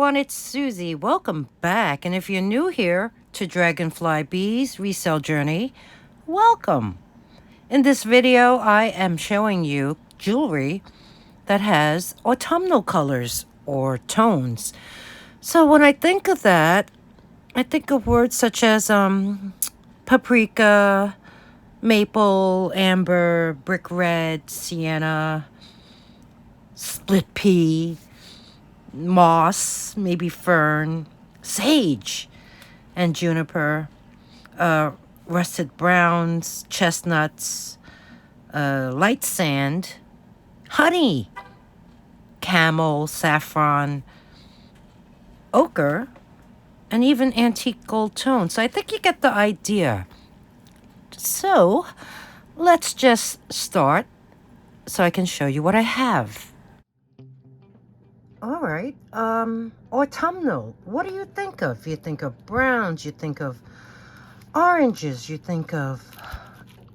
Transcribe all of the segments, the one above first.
everyone, it's Susie. Welcome back. And if you're new here to Dragonfly Beez Resell Journey, welcome. In this video, I am showing you jewelry that has autumnal colors or tones. So when I think of that, I think of words such as paprika, maple, amber, brick red, sienna, split pea, moss, maybe fern, sage, and juniper, rusted browns, chestnuts, light sand, honey, camel, saffron, ochre, and even antique gold tone. So I think you get the idea. So let's just start so I can show you what I have. All right, autumnal. What do you think of? You think of browns, you think of oranges, you think of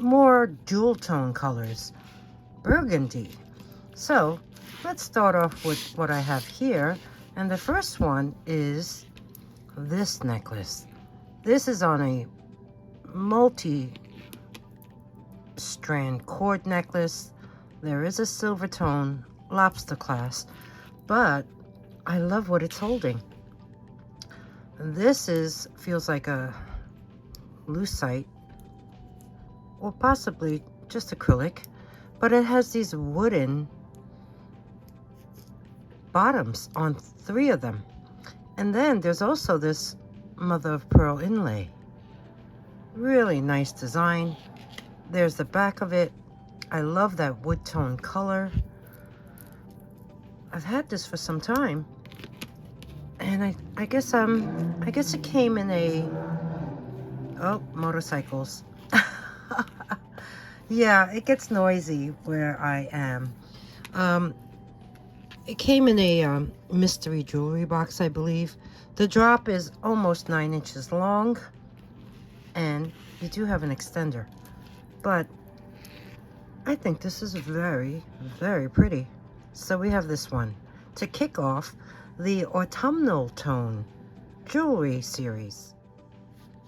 more jewel tone colors, burgundy. So let's start off with what I have here. And the first one is this necklace. This is on a multi-strand cord necklace. There is a silver tone, lobster clasp, but I love what it's holding. This feels like a lucite or possibly just acrylic, but it has these wooden bottoms on 3 of them. And then there's also this mother of pearl inlay. Really nice design. There's the back of it. I love that wood tone color. I've had this for some time, and I guess it came in a motorcycles. Yeah, it gets noisy where I am. It came in a mystery jewelry box, I believe. The drop is almost 9 inches long, and you do have an extender, but I think this is very, very pretty. So we have this one to kick off the autumnal tone jewelry series.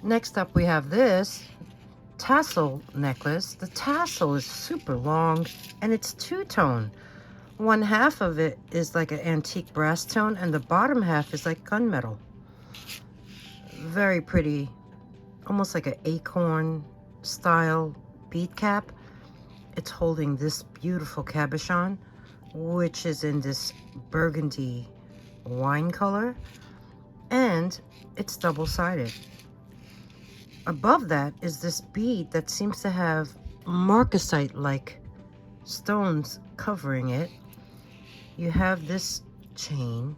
Next up we have this tassel necklace. The tassel is super long and it's 2-tone. One half of it is like an antique brass tone and the bottom half is like gunmetal. Very pretty, almost like an acorn style bead cap. It's holding this beautiful cabochon, which is in this burgundy wine color, and it's double-sided. Above that is this bead that seems to have marcasite-like stones covering it. You have this chain,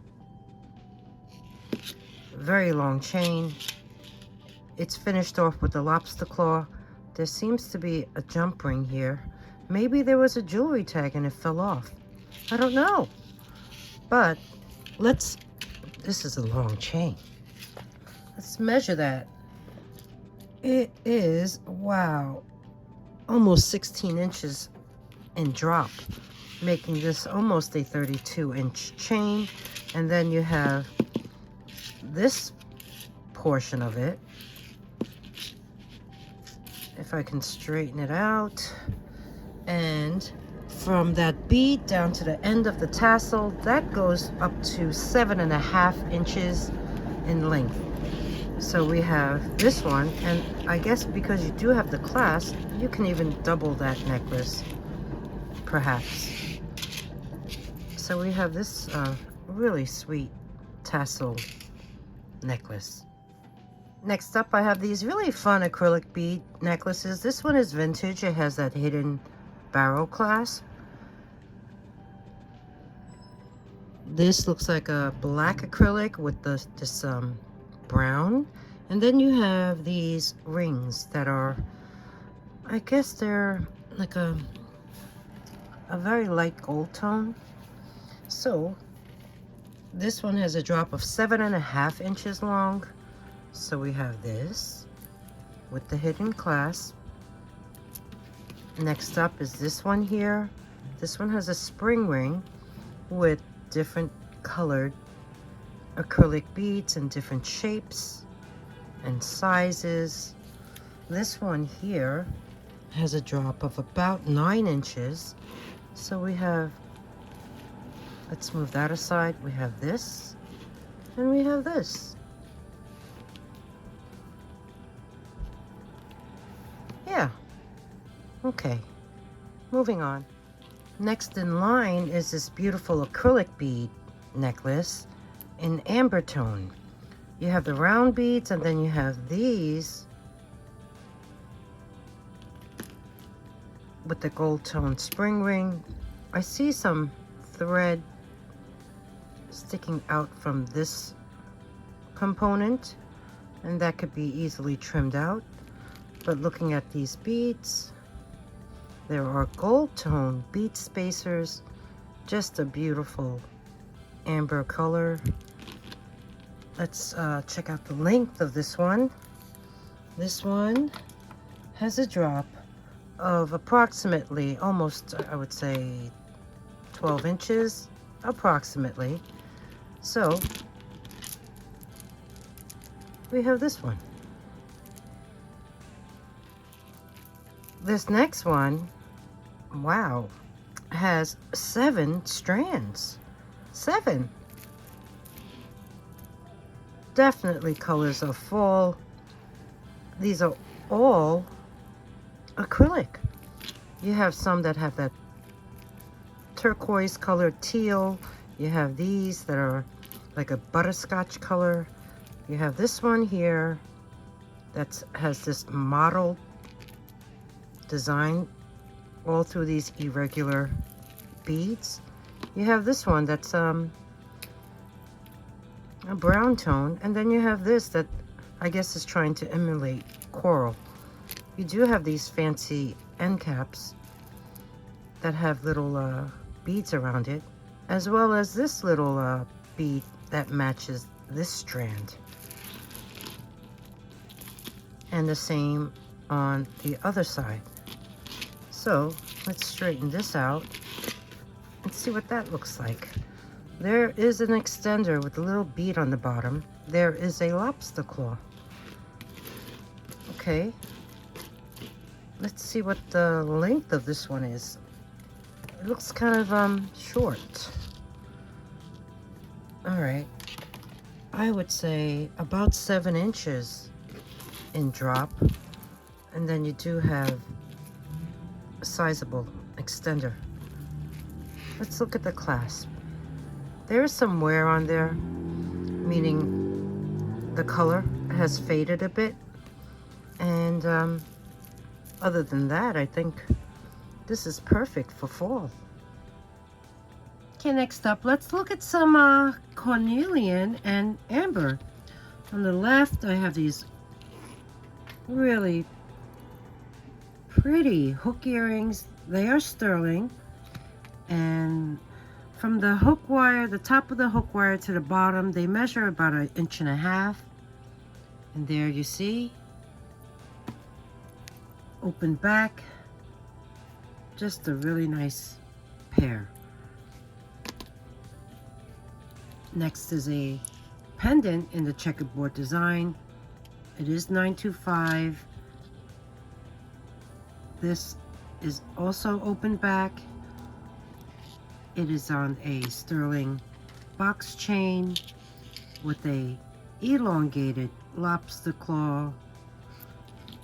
very long chain. It's finished off with the lobster claw. There seems to be a jump ring here. Maybe there was a jewelry tag and it fell off. I don't know. But this is a long chain. Let's measure that. It is, wow, almost 16 inches in drop, making this almost a 32-inch chain. And then you have this portion of it. If I can straighten it out. And from that bead down to the end of the tassel, that goes up to 7.5 inches in length. So we have this one, and I guess because you do have the clasp, you can even double that necklace, perhaps. So we have this really sweet tassel necklace. Next up, I have these really fun acrylic bead necklaces. This one is vintage. It has that hidden barrel clasp. This looks like a black acrylic with this brown. And then you have these rings that are, I guess they're like a very light gold tone. So this one has a drop of 7.5 inches long. So we have this with the hidden clasp. Next up is this one here. This one has a spring ring with different colored acrylic beads in different shapes and sizes. This one here has a drop of about 9 inches. So we have, let's move that aside. We have this and we have this. Yeah, okay, moving on. Next in line is this beautiful acrylic bead necklace in amber tone. You have the round beads and then you have these with the gold tone spring ring. I see some thread sticking out from this component, and that could be easily trimmed out. But looking at these beads, there are gold tone bead spacers, just a beautiful amber color. Let's check out the length of this one. This one has a drop of approximately, almost, I would say, 12 inches, approximately. So we have this one. This next one, wow, has 7 strands. 7. Definitely colors of fall. These are all acrylic. You have some that have that turquoise colored teal. You have these that are like a butterscotch color. You have this one here that has this mottled design all through these irregular beads. You have this one that's a brown tone, and then you have this that I guess is trying to emulate coral. You do have these fancy end caps that have little beads around it, as well as this little bead that matches this strand. And the same on the other side. So let's straighten this out and see what that looks like. There is an extender with a little bead on the bottom. There is a lobster claw. Okay, let's see what the length of this one is. It looks kind of short. All right, I would say about 7 inches in drop, and then you do have a sizable extender. Let's look at the clasp. There is some wear on there, meaning the color has faded a bit. And other than that, I think this is perfect for fall. Okay, next up, let's look at some cornelian and amber. On the left, I have these really pretty hook earrings. They are sterling, and from the hook wire, the top of the hook wire to the bottom, they measure about 1.5 inches. And there you see, open back, just a really nice pair. Next is a pendant in the checkerboard design. It is 925. This is also open back. It is on a sterling box chain with a elongated lobster claw.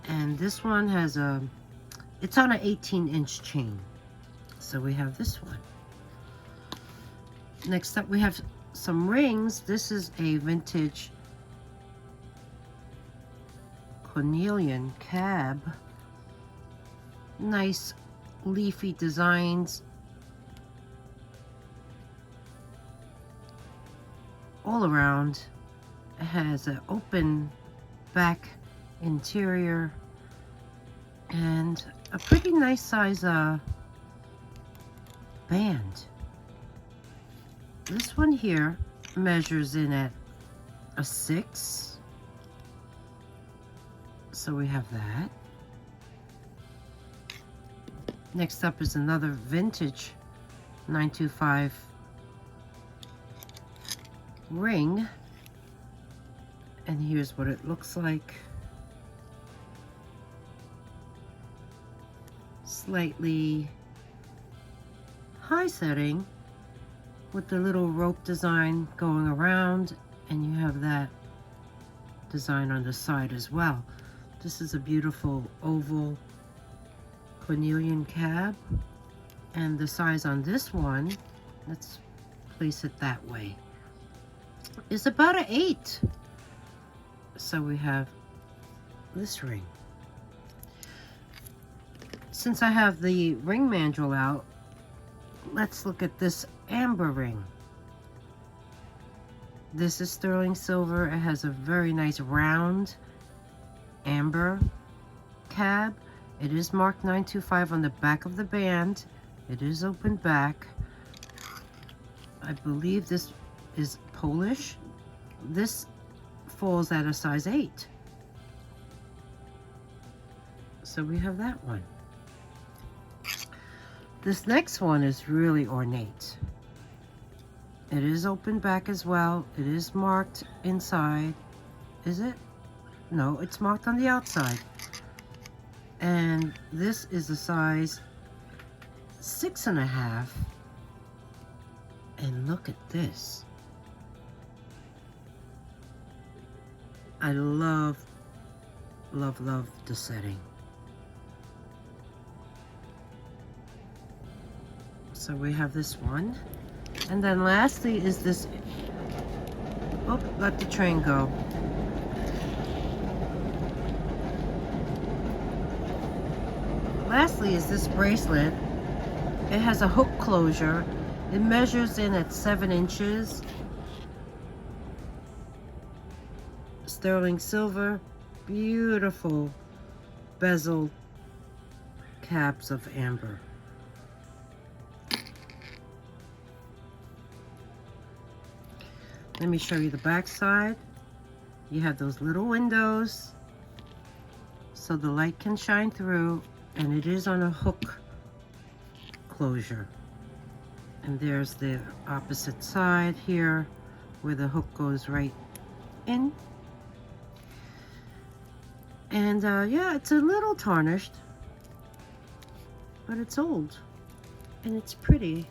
And this one has it's on an 18-inch chain. So we have this one. Next up, we have some rings. This is a vintage cornelian cab. Nice leafy designs all around. It has an open back interior and a pretty nice size band. This one here measures in at a 6, so we have that. Next up is another vintage 925 ring. And here's what it looks like. Slightly high setting with the little rope design going around, and you have that design on the side as well. This is a beautiful oval cornelian cab, and the size on this one, let's place it that way, is about an 8. So we have this ring. Since I have the ring manual out, let's look at this amber ring. This is sterling silver. It has a very nice round amber cab. It is marked 925 on the back of the band. It is open back. I believe this is Polish. This falls at a size 8. So we have that one. This next one is really ornate. It is open back as well. It is marked inside. Is it? No, it's marked on the outside. And this is a size 6.5. And look at this. I love, love, love the setting. So we have this one. And then lastly is this, oh, let the train go. Lastly is this bracelet. It has a hook closure. It measures in at 7 inches. Sterling silver, beautiful bezel caps of amber. Let me show you the back side. You have those little windows so the light can shine through, and it is on a hook closure. And there's the opposite side here where the hook goes right in. And yeah, it's a little tarnished, but it's old and it's pretty.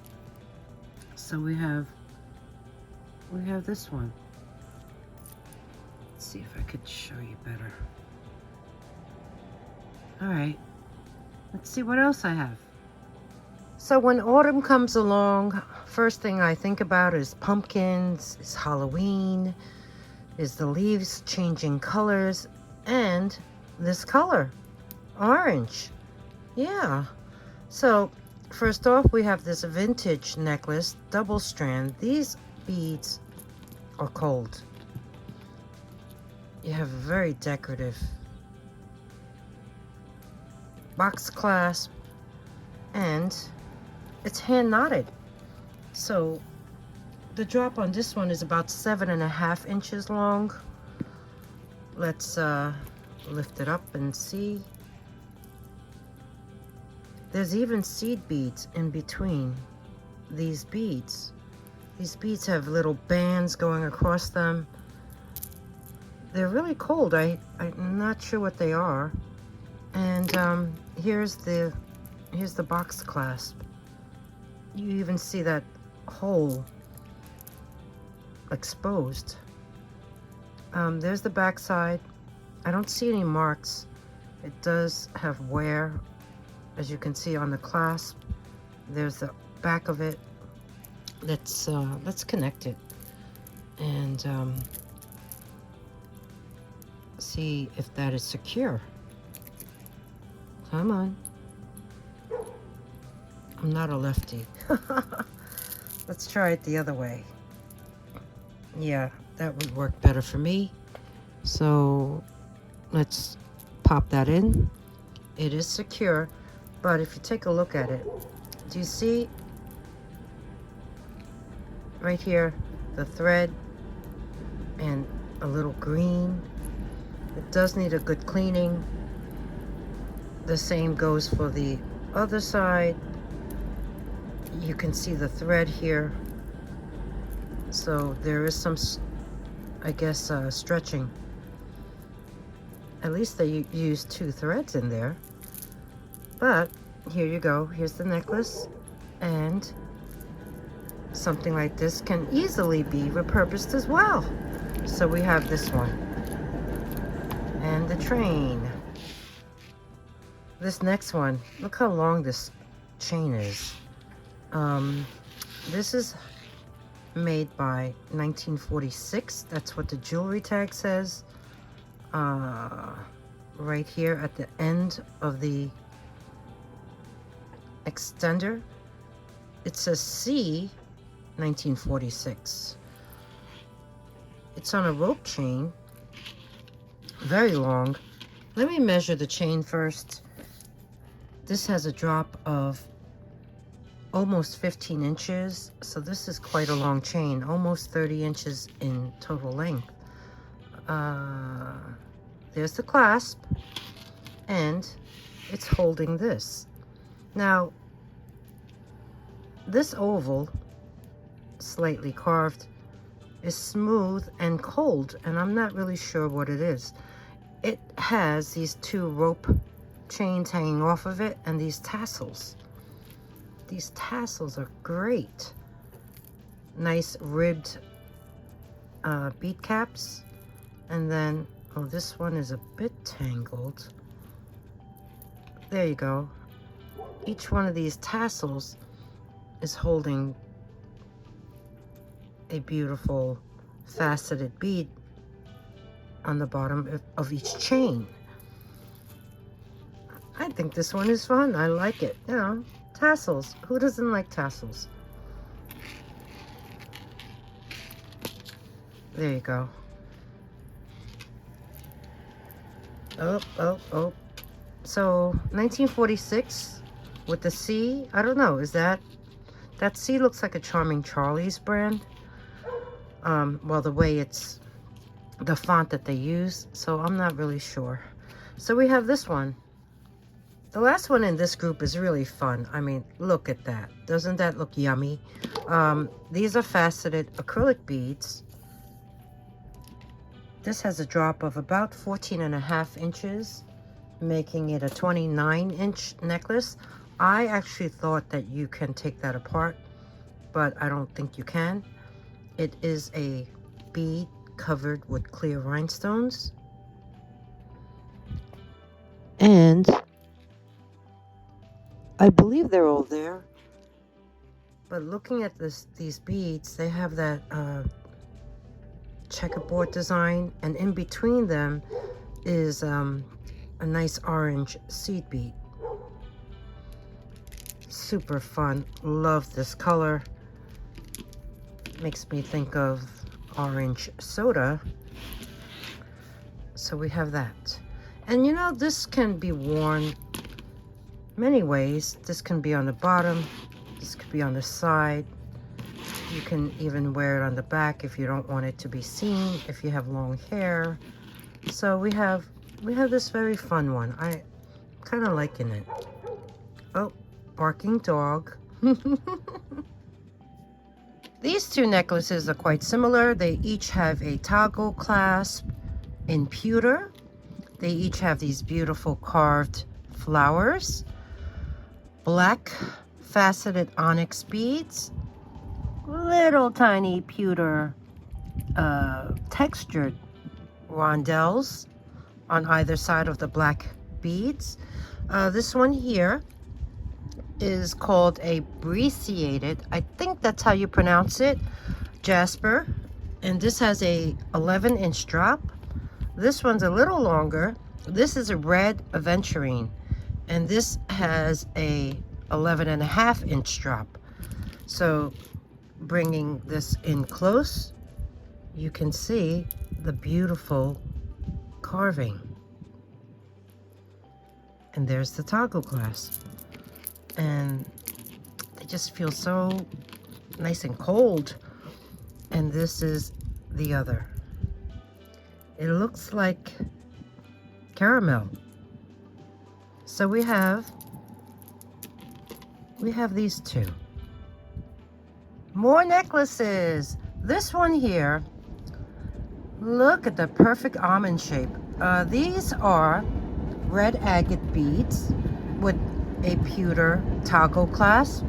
So we have this one. Let's see if I could show you better. All right, let's see what else I have. So when autumn comes along, first thing I think about is pumpkins, is Halloween, is the leaves changing colors, and this color, orange. Yeah. So first off, we have this vintage necklace, double strand. These beads are cold. You have a very decorative box clasp, and it's hand knotted. So the drop on this one is about 7.5 inches long. Let's lift it up and see. There's even seed beads in between these beads. These beads have little bands going across them. They're really cold. I'm not sure what they are. And here's the box clasp. You even see that hole exposed. There's the back side. I don't see any marks. It does have wear, as you can see on the clasp. There's the back of it. Let's connect it and see if that is secure. Come on. I'm not a lefty. Let's try it the other way. Yeah, that would work better for me. So let's pop that in. It is secure, but if you take a look at it, do you see right here the thread and a little green? It does need a good cleaning. The same goes for the other side. You can see the thread here. So there is some, I guess, stretching. At least they used 2 threads in there. But here you go. Here's the necklace. And something like this can easily be repurposed as well. So we have this one. And the train. This next one, look how long this chain is. This is made by 1946. That's what the jewelry tag says. Right here at the end of the extender, it says C 1946. It's on a rope chain, very long. Let me measure the chain first. This has a drop of almost 15 inches, so this is quite a long chain, almost 30 inches in total length. There's the clasp, and it's holding this. Now, this oval, slightly carved, is smooth and cold, and I'm not really sure what it is. It has these 2 rope chains hanging off of it, and these tassels. These tassels are great. Nice ribbed bead caps. And then, oh, this one is a bit tangled. There you go. Each one of these tassels is holding a beautiful faceted bead on the bottom of each chain. I think this one is fun. I like it. You know, tassels. Who doesn't like tassels? There you go. Oh. So 1946 with the C. I don't know. Is that C looks like a Charming Charlie's brand. Well, the way it's the font that they use. So I'm not really sure. So we have this one. The last one in this group is really fun. I mean, look at that. Doesn't that look yummy? These are faceted acrylic beads. This has a drop of about 14.5 inches, making it a 29-inch necklace. I actually thought that you can take that apart, but I don't think you can. It is a bead covered with clear rhinestones. And I believe they're all there. But looking at these beads, they have that checkerboard design, and in between them is a nice orange seed bead. Super fun. Love this color. Makes me think of orange soda. So we have that. And you know, this can be worn many ways. This can be on the bottom. This could be on the side. You can even wear it on the back if you don't want it to be seen, if you have long hair. So we have this very fun one. I'm kind of liking it. Oh, barking dog. These 2 necklaces are quite similar. They each have a toggle clasp in pewter. They each have these beautiful carved flowers, black faceted onyx beads, little tiny pewter textured rondelles on either side of the black beads. This one here is called a brecciated, I think that's how you pronounce it, jasper, and this has a 11-inch drop. This one's a little longer. This is a red aventurine, and this has a 11.5-inch drop. So bringing this in close, you can see the beautiful carving. And there's the toggle clasp. And they just feel so nice and cold. And this is the other. It looks like caramel. So we have these 2. More necklaces. This one here, look at the perfect almond shape. These are red agate beads with a pewter toggle clasp.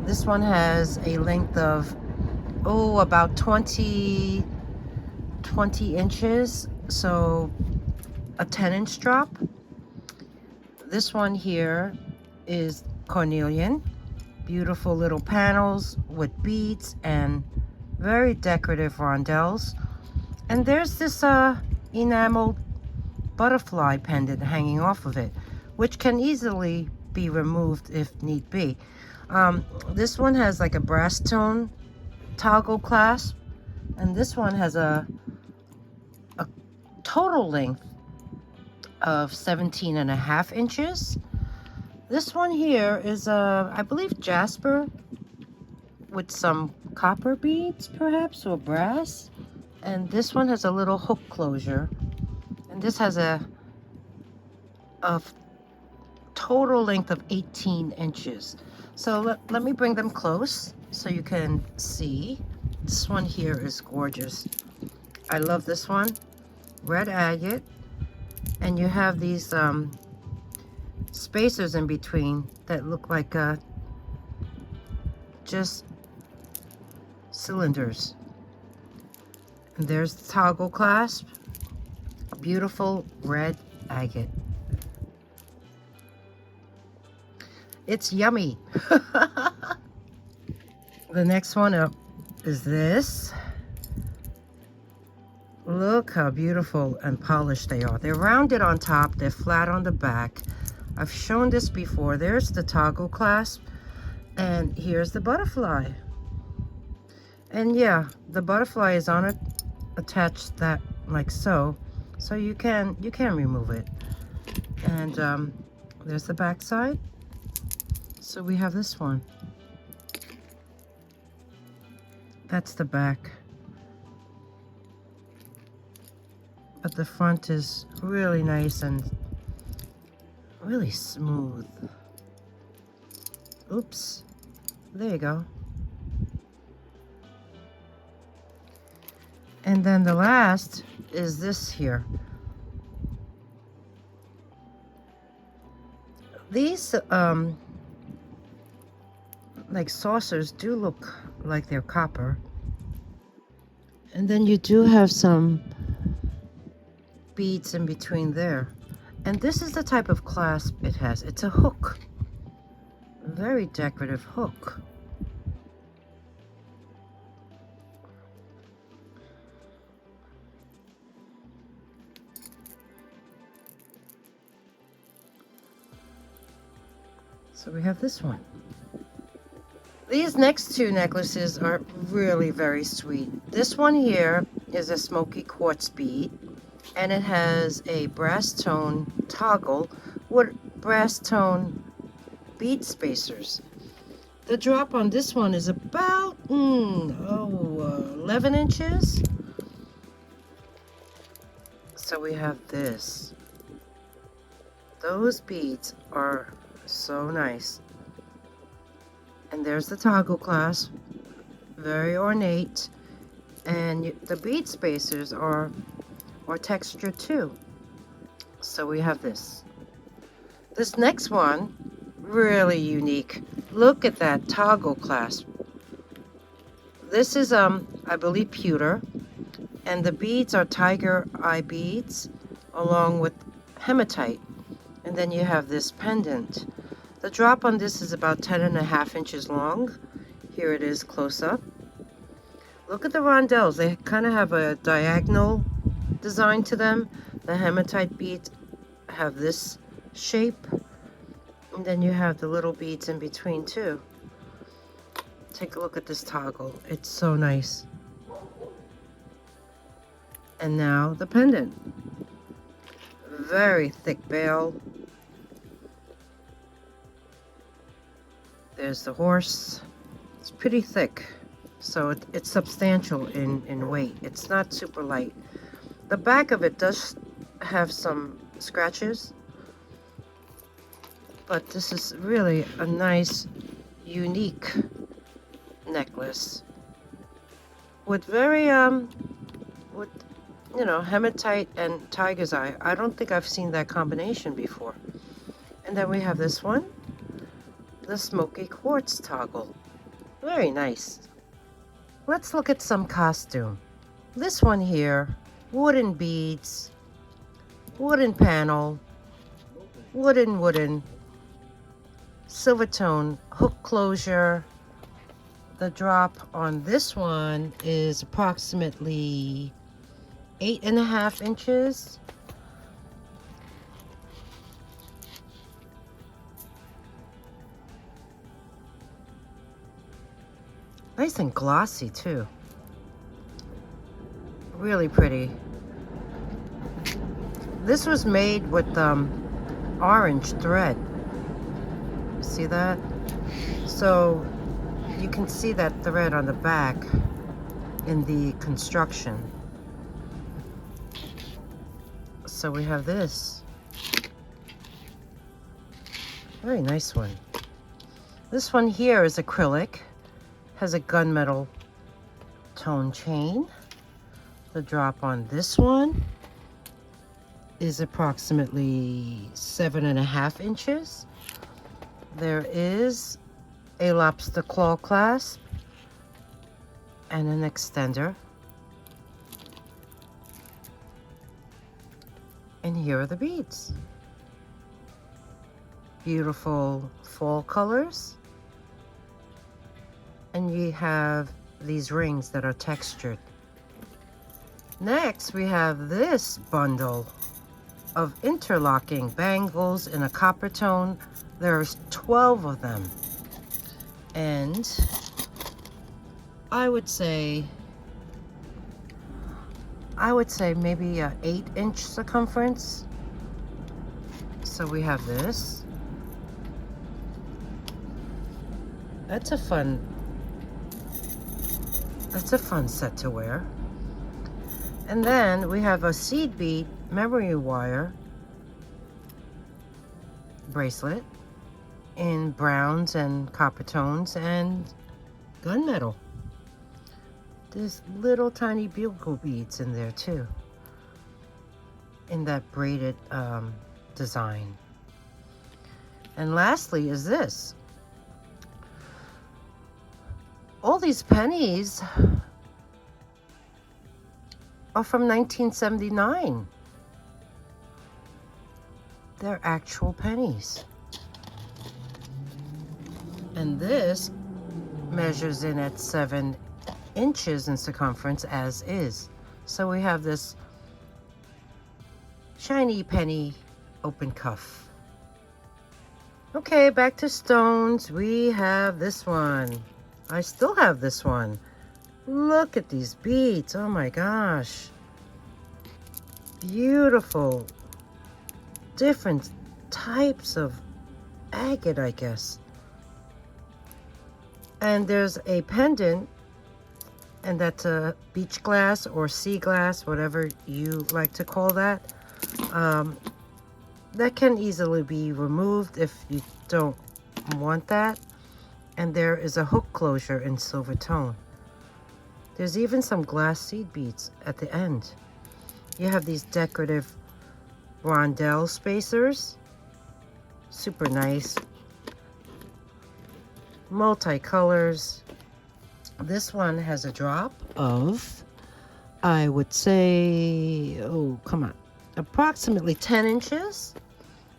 This one has a length of, about 20 inches, so a 10-inch drop. This one here is cornelian, beautiful little panels with beads and very decorative rondelles. And there's this enamel butterfly pendant hanging off of it, which can easily be removed if need be. This one has like a brass tone toggle clasp, and this one has a total length of 17.5 inches. This one here is I believe jasper with some copper beads perhaps, or brass. And this one has a little hook closure, and this has a total length of 18 inches. So let me bring them close so you can see. This one here is gorgeous. I love this one. Red agate, and you have these spacers in between that look like just cylinders. And there's the toggle clasp. Beautiful red agate. It's yummy. The next one up is this. Look how beautiful and polished they are. They're rounded on top, they're flat on the back. I've shown this before. There's the toggle clasp, and here's the butterfly. And yeah, the butterfly is on it, attached that like so you can remove it. And there's the back side. So we have this one. That's the back. But the front is really nice and really smooth. Oops. There you go. And then the last is this here. These like saucers do look like they're copper. And then you do have some beads in between there. And this is the type of clasp it has. It's a hook. A very decorative hook. So we have this one. These next two necklaces are really very sweet. This one here is a smoky quartz bead, and it has a brass tone toggle with brass tone bead spacers. The drop on this one is about 11 inches. So we have this. Those beads are so nice. And there's the toggle clasp, very ornate, and the bead spacers are textured too. So we have this. This next one, really unique. Look at that toggle clasp. This is I believe pewter, and the beads are tiger eye beads along with hematite. And then you have this pendant. The drop on this is about 10.5 inches long. Here it is close up. Look at the rondelles. They kind of have a diagonal design to them. The hematite beads have this shape. And then you have the little beads in between too. Take a look at this toggle. It's so nice. And now the pendant. Very thick bail. There's the horse. It's pretty thick, so it's substantial in weight. It's not super light. The back of it does have some scratches, but this is really a nice, unique necklace with very with you know, hematite and tiger's eye. I don't think I've seen that combination before. And then we have this one, the smoky quartz toggle. Very nice. Let's look at some costume. This one here, wooden beads, wooden panel, wooden, silver tone, hook closure. The drop on this one is approximately 8.5 inches. Nice and glossy too. Really pretty. This was made with orange thread. See that? So you can see that thread on the back in the construction. So we have this. Very nice one. This one here is acrylic. Has a gunmetal tone chain. The drop on this one is approximately 7.5 inches. There is a lobster claw clasp and an extender. And here are the beads. Beautiful fall colors. And you have these rings that are textured. Next, we have this bundle of interlocking bangles in a copper tone. There's 12 of them. And I would say maybe a 8-inch circumference. So we have this. That's a fun set to wear. And then we have a seed bead memory wire bracelet in browns and copper tones and gunmetal. There's little tiny bugle beads in there too, in that braided design. And lastly is this. All these pennies are from 1979. They're actual pennies. And this measures in at 7 inches in circumference as is. So we have this shiny penny open cuff. Okay, back to stones. We have this one. I still have this one. Look at these beads. Oh my gosh. Beautiful. Different types of agate, I guess. And there's a pendant, and that's a beach glass or sea glass, whatever you like to call that. That can easily be removed if you don't want that. And there is a hook closure in silver tone. There's even some glass seed beads at the end. You have these decorative rondelle spacers. Super nice. Multicolors. This one has a drop of, I would say, oh, come on, approximately 10 inches.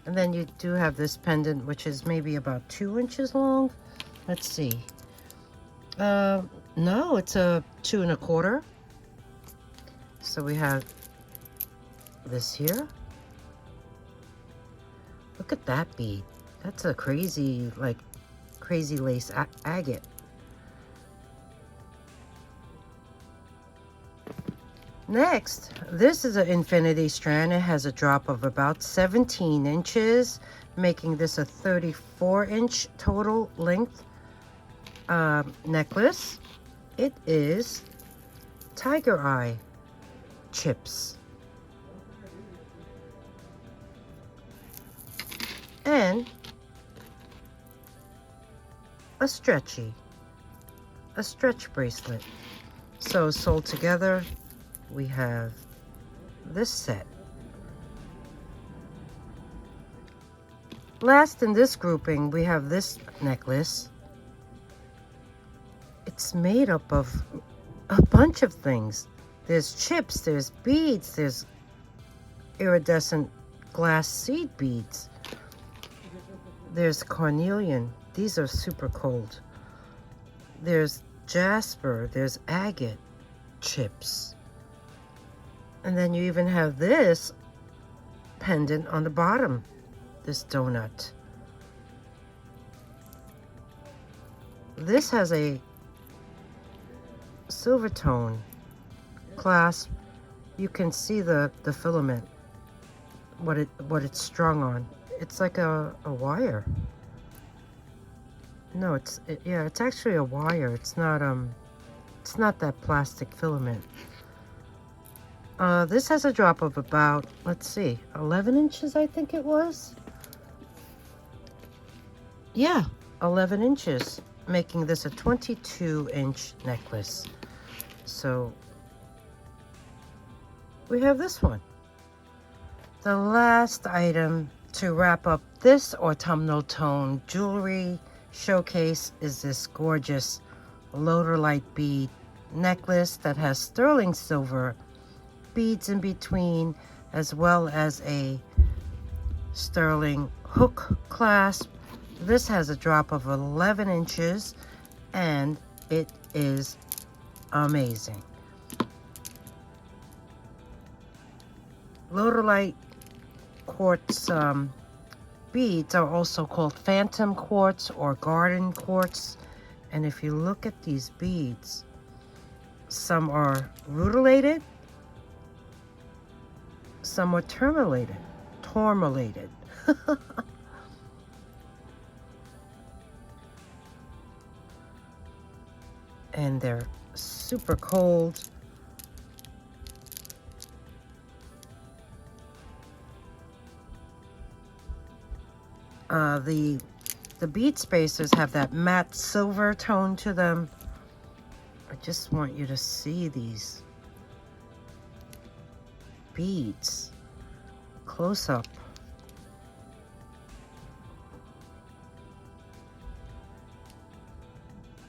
And then you do have this pendant, which is maybe about 2 inches long. Let's see. No, it's a 2 1/4. So we have this here. Look at that bead. That's a crazy, like, crazy lace agate. Next, this is an infinity strand. It has a drop of about 17 inches, making this a 34-inch total length necklace. It is tiger eye chips. And a stretch bracelet. So sold together, we have this set. Last in this grouping, we have this necklace. It's made up of a bunch of things. There's chips, there's beads, there's iridescent glass seed beads. There's carnelian. These are super cold. There's jasper, there's agate chips. And then you even have this pendant on the bottom, this donut. This has a silver tone clasp. You can see the filament, what it's strung on. It's like a wire. No, it's actually a wire. It's not that plastic filament. This has a drop of about, let's see, 11 inches, I think it was. Yeah, 11 inches, making this a 22-inch necklace. So we have this one. The last item to wrap up this autumnal tone jewelry showcase is this gorgeous Loderlight bead necklace that has sterling silver beads in between, as well as a sterling hook clasp. This has a drop of 11 inches and it is amazing. Loderlight quartz beads are also called phantom quartz or garden quartz. And if you look at these beads, some are rutilated, some are tourmalated. And they're super cold. The bead spacers have that matte silver tone to them. I just want you to see these beads close up.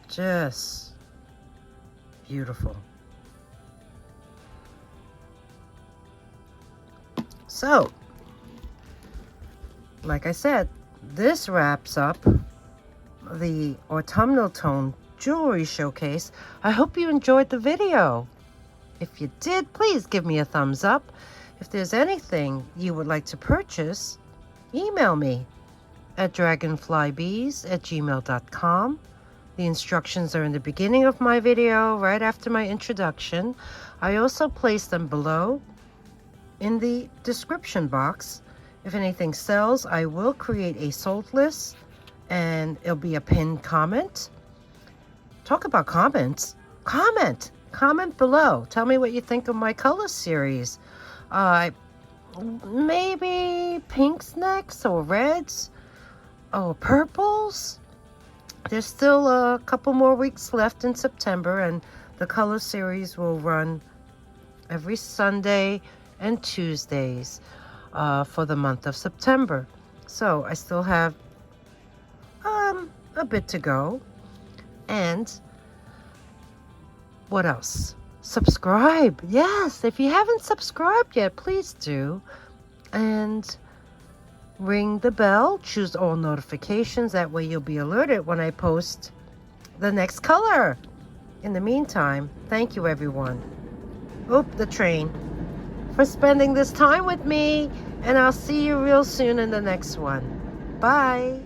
Just beautiful. So, like I said, this wraps up the autumnal tone jewelry showcase. I hope you enjoyed the video. If you did, please give me a thumbs up. If there's anything you would like to purchase, email me at dragonflybeez@gmail.com. The instructions are in the beginning of my video, right after my introduction. I also place them below in the description box. If anything sells, I will create a sold list and it'll be a pinned comment. Talk about comments. Comment below. Tell me what you think of my color series. Maybe pinks next, or reds, or purples. There's still a couple more weeks left in September, and the color series will run every Sunday and Tuesdays for the month of September. So I still have a bit to go. And what else? Subscribe. Yes, if you haven't subscribed yet, please do. And ring the bell, choose all notifications. That way you'll be alerted when I post the next color. In the meantime, thank you everyone. The train. For spending this time with me. And I'll see you real soon in the next one. Bye.